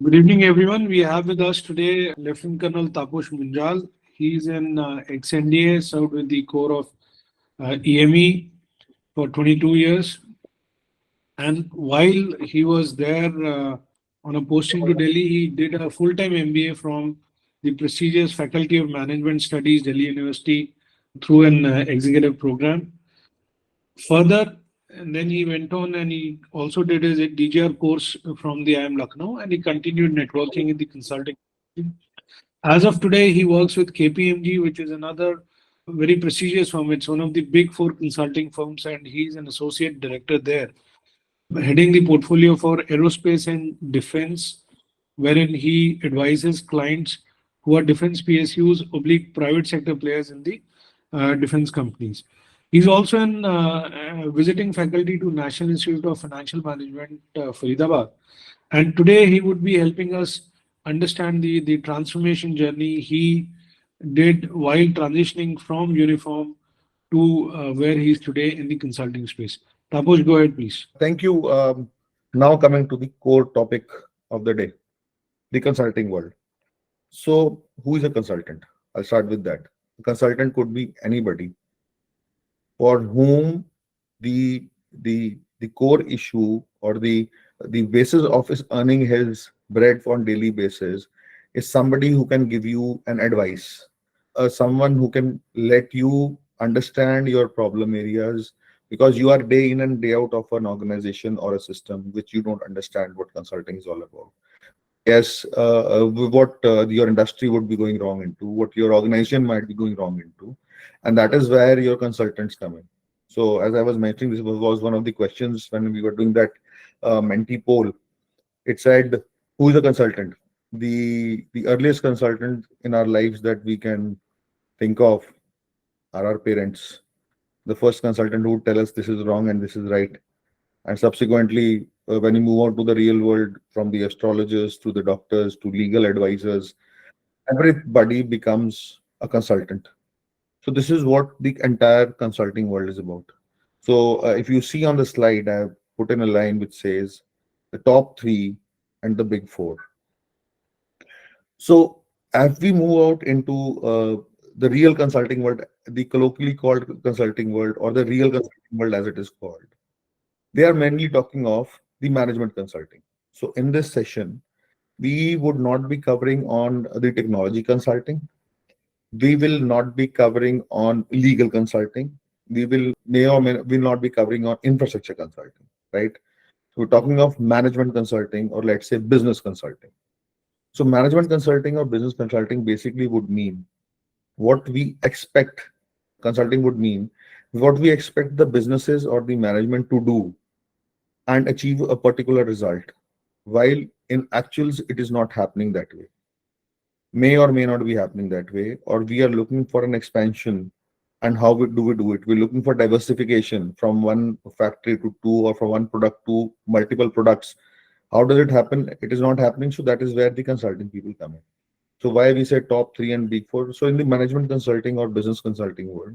Good evening, everyone. We have with us today Lieutenant Colonel Taposh Munjal. He's an ex-NDA, served with the Corps of EME for 22 years. And while he was there on a posting to Delhi, he did a full-time MBA from the prestigious Faculty of Management Studies, Delhi University, through an executive program. Further, and then he went on and he also did his DGR course from the IIM Lucknow, and he continued networking in the consulting. As of today, he works with KPMG, which is another very prestigious firm. It's one of the big four consulting firms, and he's an associate director there, heading the portfolio for aerospace and defense, wherein he advises clients who are defense PSUs oblique private sector players in the defense companies. He's also an visiting faculty to National Institute of Financial Management, Faridabad. And today he would be helping us understand the transformation journey he did while transitioning from uniform to where he is today in the consulting space. Taposh, go ahead, please. Thank you. Now coming to the core topic of the day, the consulting world. So who is a consultant? I'll start with that. A consultant could be anybody for whom the core issue or the basis of his earning his bread on daily basis is somebody who can give you an advice, someone who can let you understand your problem areas, because you are day in and day out of an organization or a system which you don't understand what consulting is all about. Yes, what your industry would be going wrong into, what your organization might be going wrong into, and that is where your consultants come in. So as I was mentioning, this was one of the questions when we were doing that Menti poll. It said, who is a consultant? The earliest consultant in our lives that we can think of are our parents. The first consultant who would tell us this is wrong and this is right. And subsequently, when you move on to the real world, from the astrologers to the doctors to legal advisors, everybody becomes a consultant. So this is what the entire consulting world is about. So if you see on the slide, I have put in a line which says the top three and the big four. So as we move out into the real consulting world, the colloquially called consulting world, or the real consulting world as it is called, they are mainly talking of the management consulting. So in this session, we would not be covering on the technology consulting. We will not be covering on legal consulting. We may or may will not be covering on infrastructure consulting, right? So we're talking of management consulting, or let's say business consulting. So management consulting or business consulting basically would mean what we expect. Consulting would mean what we expect the businesses or the management to do and achieve a particular result, while in actuals it is not happening that way. May or may not be happening that way, or we are looking for an expansion. And how do we do it? We're looking for diversification from one factory to two, or from one product to multiple products. How does it happen? It is not happening. So that is where the consulting people come in. So why we say top three and big four? So in the management consulting or business consulting world,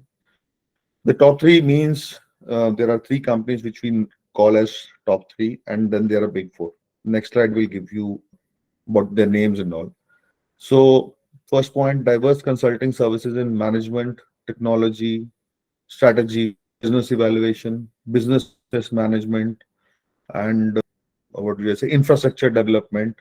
the top three means there are three companies which we call as top three, and then there are big four. Next slide will give you what their names and all. So first point, diverse consulting services in management, technology, strategy, business evaluation, business management, and what do you say, infrastructure development,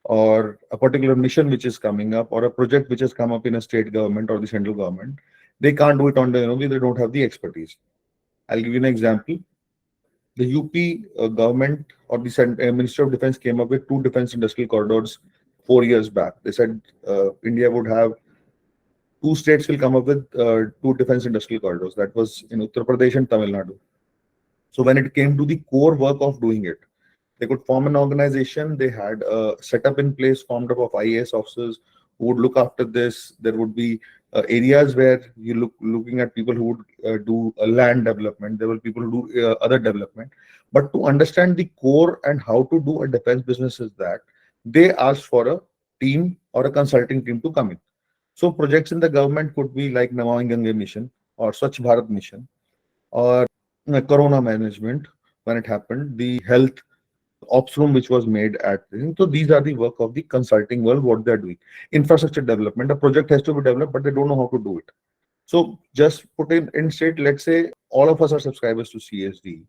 or a particular mission which is coming up, or a project which has come up in a state government or the central government. They can't do it on their own. They don't have the expertise. I'll give you an example. The UP government or the Ministry of Defense came up with two defense industrial corridors 4 years back. They said India would have two states will come up with two defense industrial corridors. That was in Uttar Pradesh and Tamil Nadu. So when it came to the core work of doing it, they could form an organization. They had a setup in place formed up of IAS officers who would look after this. There would be areas where you looking at people who would do land development. There were people who do other development. But to understand the core and how to do a defense business is that they asked for a team or a consulting team to come in. So projects in the government could be like Namami Gange mission or Swachh Bharat mission, or Corona management when it happened, the health ops room which was made at. So these are the work of the consulting world, what they're doing. Infrastructure development, a project has to be developed, but they don't know how to do it. So just put in state, let's say all of us are subscribers to CSD.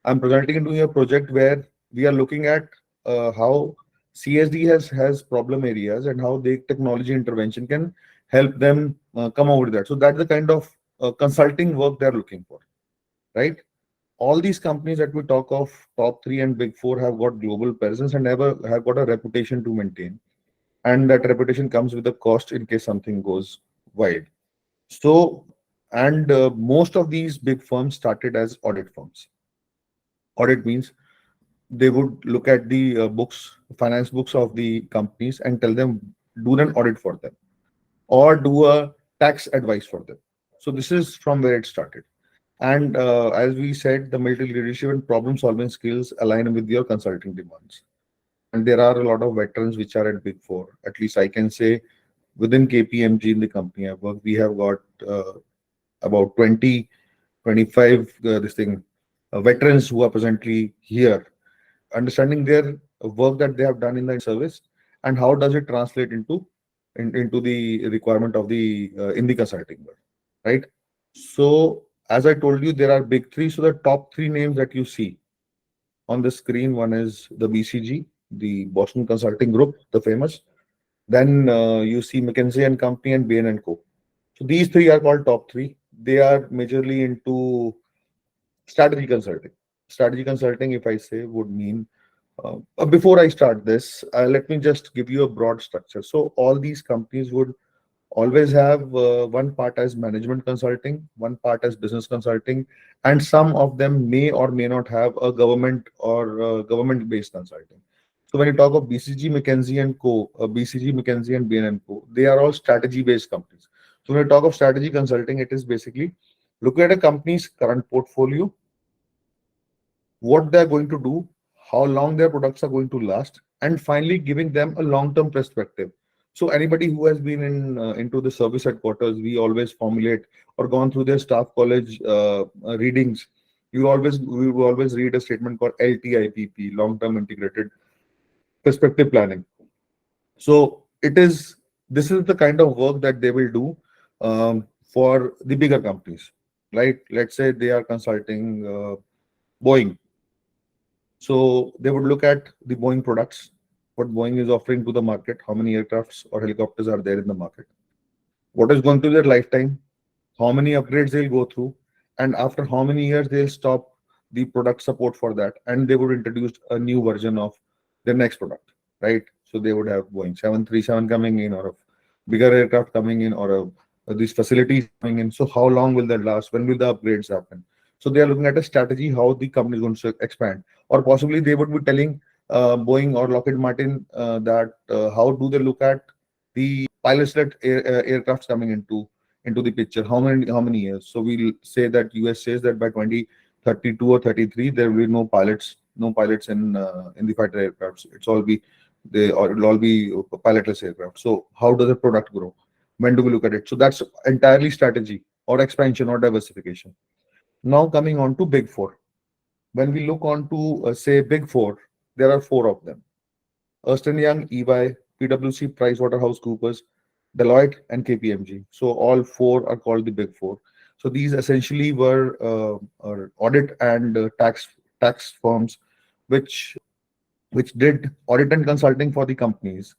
I'm presenting into a project where we are looking at how CSD has problem areas and how the technology intervention can help them come over that. So that's the kind of consulting work they're looking for, right? All these companies that we talk of, top three and big four, have got global presence and have got a reputation to maintain. And that reputation comes with a cost in case something goes wide. So, and most of these big firms started as audit firms. Audit means they would look at the books, finance books of the companies and tell them, do an audit for them or do a tax advice for them. So this is from where it started. And as we said, the military leadership and problem solving skills align with your consulting demands. And there are a lot of veterans which are at Big Four. At least I can say within KPMG in the company I work, we have got about 20, 25 this thing veterans who are presently here, understanding their work that they have done in the service and how does it translate into the requirement of the in the consulting world, right? So as I told you, there are big three. So the top three names that you see on the screen, one is the BCG, the Boston Consulting Group, the famous. Then you see McKinsey and Company and Bain and Co. So these three are called top three. They are majorly into strategy consulting. Strategy consulting, if I say, would mean before I start this, let me just give you a broad structure. So all these companies would always have one part as management consulting, one part as business consulting, and some of them may or may not have a government or government-based consulting. So when you talk of BCG, McKinsey and Co, BCG, McKinsey and Bain and Co, they are all strategy-based companies. So when you talk of strategy consulting, it is basically looking at a company's current portfolio, what they're going to do, how long their products are going to last, and finally giving them a long-term perspective. So anybody who has been into the service headquarters, we always formulate or gone through their staff college readings. We will always read a statement called LTIPP, long-term integrated perspective planning. So this is the kind of work that they will do for the bigger companies, right? Let's say they are consulting Boeing. So they would look at the Boeing products, what Boeing is offering to the market, how many aircrafts or helicopters are there in the market, what is going to be their lifetime, how many upgrades they'll go through, and after how many years they'll stop the product support for that, and they would introduce a new version of their next product, right? So they would have Boeing 737 coming in, or a bigger aircraft coming in, or these facilities coming in. So how long will that last? When will the upgrades happen? So they are looking at a strategy how the company is going to expand, or possibly they would be telling Boeing or Lockheed Martin that how do they look at the pilot aircrafts coming into the picture, how many years. So we'll say that US says that by 2032 or 33 there will be no pilots in the fighter aircrafts. It'll all be pilotless aircraft. So how does the product grow? When do we look at it? So that's entirely strategy or expansion or diversification. Now coming on to big four. When we look on to say big four, there are four of them: Ernst& Young, EY, PwC, PricewaterhouseCoopers, Deloitte, and KPMG. So all four are called the Big Four. So these essentially were audit and tax firms, which did audit and consulting for the companies.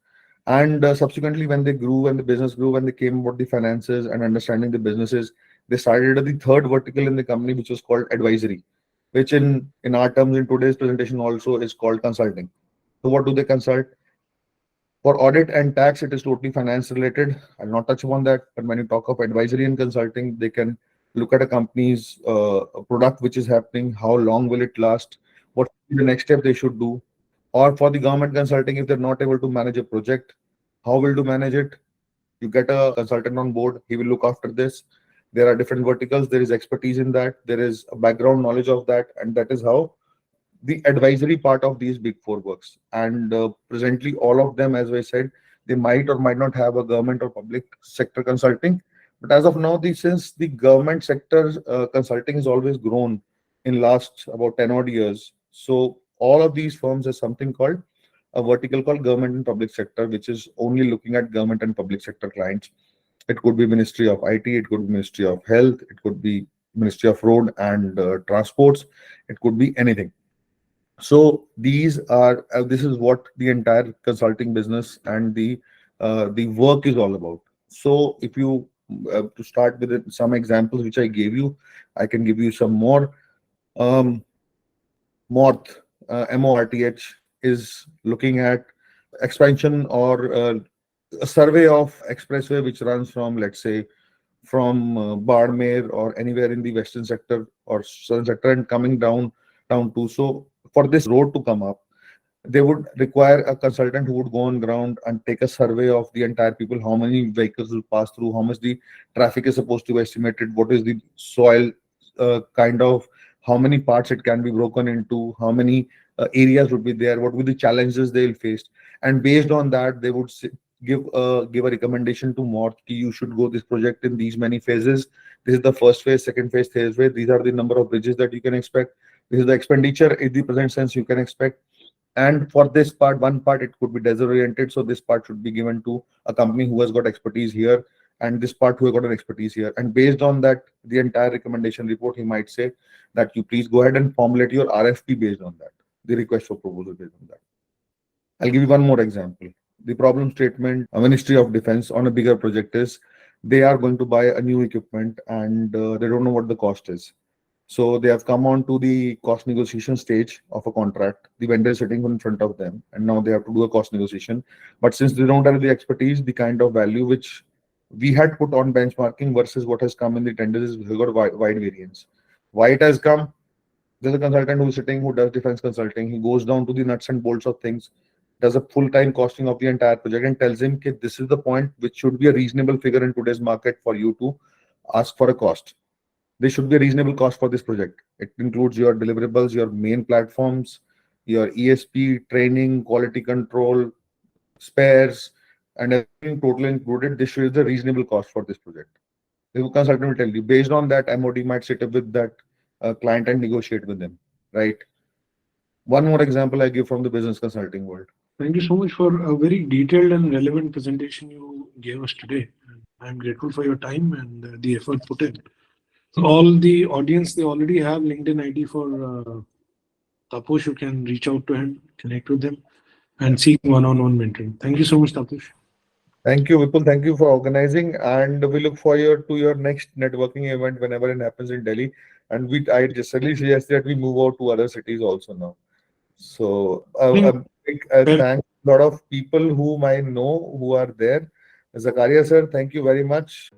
And subsequently, when they grew, when the business grew, when they came about the finances and understanding the businesses, they started the third vertical in the company, which was called advisory, which in our terms in today's presentation also is called consulting. So what do they consult? For audit and tax, it is totally finance related. I'll not touch upon that. But when you talk of advisory and consulting, they can look at a company's product which is happening, how long will it last, what the next step they should do. Or for the government consulting, if they're not able to manage a project, how will to manage it? You get a consultant on board, he will look after this. There are different verticals, there is expertise in that, there is a background knowledge of that, and that is how the advisory part of these big four works. And presently, all of them, as I said, they might or might not have a government or public sector consulting. But as of now, since the government sector consulting has always grown in last about 10 odd years, so all of these firms has something called a vertical called government and public sector, which is only looking at government and public sector clients. It could be Ministry of IT, it could be Ministry of Health, it could be Ministry of Road and Transports, it could be anything. So these are this is what the entire consulting business and the work is all about. So if you to start with some examples which I gave you, I can give you some more. Um, MORTH, MORTH is looking at expansion or a survey of expressway which runs from, let's say, from Barmer or anywhere in the western sector or southern sector and coming down to. So for this road to come up, they would require a consultant who would go on ground and take a survey of the entire people, how many vehicles will pass through, how much the traffic is supposed to be estimated, what is the soil kind of, how many parts it can be broken into, how many areas would be there, what would be the challenges they'll face, and based on that, they would give a recommendation to MORT ki you should go this project in these many phases. This is the first phase, second phase, third phase. These are the number of bridges that you can expect. This is the expenditure in the present sense you can expect. And for this part, one part, it could be desert oriented. So this part should be given to a company who has got expertise here, and this part who has got an expertise here. And based on that, the entire recommendation report, he might say that you please go ahead and formulate your RFP based on that, the request for proposal based on that. I'll give you one more example. The problem statement, a Ministry of Defense on a bigger project is they are going to buy a new equipment and they don't know what the cost is. So they have come on to the cost negotiation stage of a contract. The vendor is sitting in front of them, and now they have to do a cost negotiation. But since they don't have the expertise, the kind of value which we had put on benchmarking versus what has come in the tenders has got wide variance. Why it has come? There's a consultant who is sitting who does defense consulting. He goes down to the nuts and bolts of things, does a full-time costing of the entire project, and tells him that this is the point which should be a reasonable figure in today's market for you to ask for a cost. There should be a reasonable cost for this project. It includes your deliverables, your main platforms, your ESP, training, quality control, spares, and everything totally included. This is the reasonable cost for this project. The consultant will tell you. Based on that, MOD might sit up with that client and negotiate with them, right? One more example I give from the business consulting world. Thank you so much for a very detailed and relevant presentation you gave us today. I'm grateful for your time and the effort put in. All the audience, they already have LinkedIn ID for Taposh. You can reach out to him, connect with him, and seek one-on-one mentoring. Thank you so much, Taposh. Thank you, Vipul. Thank you for organizing, and we look forward to your next networking event whenever it happens in Delhi. And I just really suggest that we move out to other cities also now. So a big thanks a lot of people whom I know who are there. Zakaria sir, thank you very much.